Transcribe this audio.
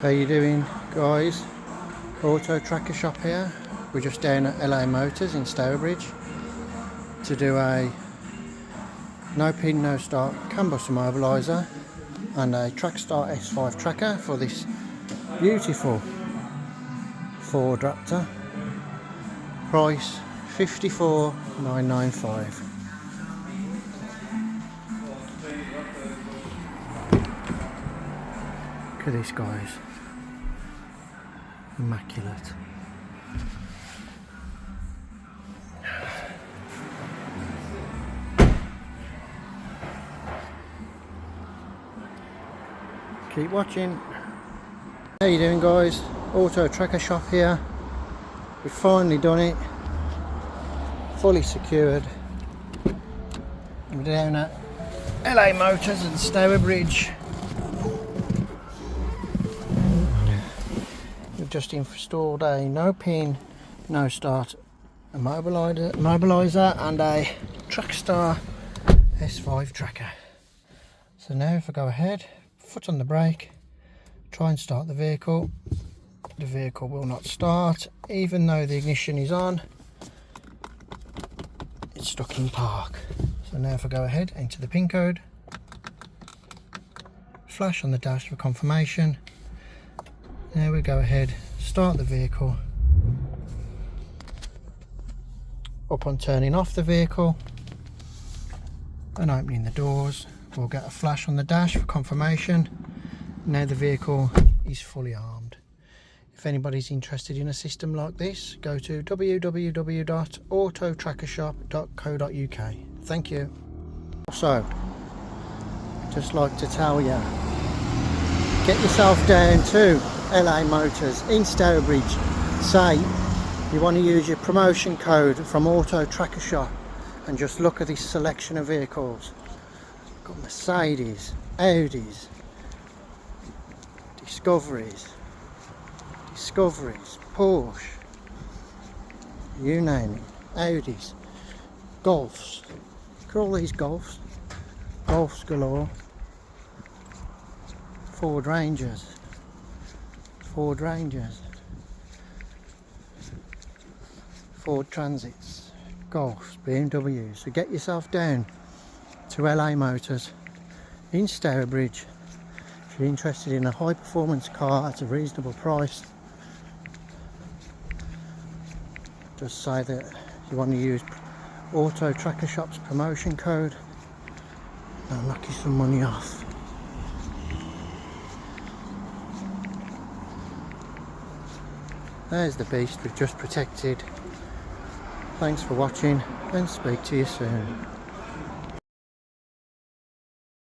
How you doing, guys? Auto Tracker shop here. We're just down at LA Motors in Stourbridge to do a no pin no start CAN bus immobiliser and a Trackstar S5 Tracker for this beautiful Ford Raptor. Price $54,995. Look at this, guys. Immaculate. Keep watching. How you doing, guys? Auto Tracker shop here. We've finally done it. Fully secured. We're down at LA Motors and Stourbridge. We've just installed a no pin, no start immobiliser and a Trackstar S5 Tracker. So now if I go ahead, foot on the brake, try and start the vehicle will not start. Even though the ignition is on, it's stuck in park. So now if I go ahead, enter the pin code, flash on the dash for confirmation. Now we go ahead, start the vehicle. Upon turning off the vehicle and opening the doors, we'll get a flash on the dash for confirmation. Now the vehicle is fully armed. If anybody's interested in a system like this, go to www.autotrackershop.co.uk. Thank you. Also, just like to tell you, get yourself down to LA Motors in Stourbridge. Say you want to use your promotion code from Auto Tracker Shop and just look at this selection of vehicles. Got Mercedes, Audis, Discoveries, Porsche, you name it, Audis, Golfs. Look at all these Golfs galore. Ford Rangers, Ford Transits, Golfs, BMWs. So get yourself down to LA Motors in Stourbridge if you're interested in a high performance car at a reasonable price. Just say that you want to use Auto Tracker Shop's promotion code and knock you some money off. There's the beast we've just protected. Thanks for watching and speak to you soon.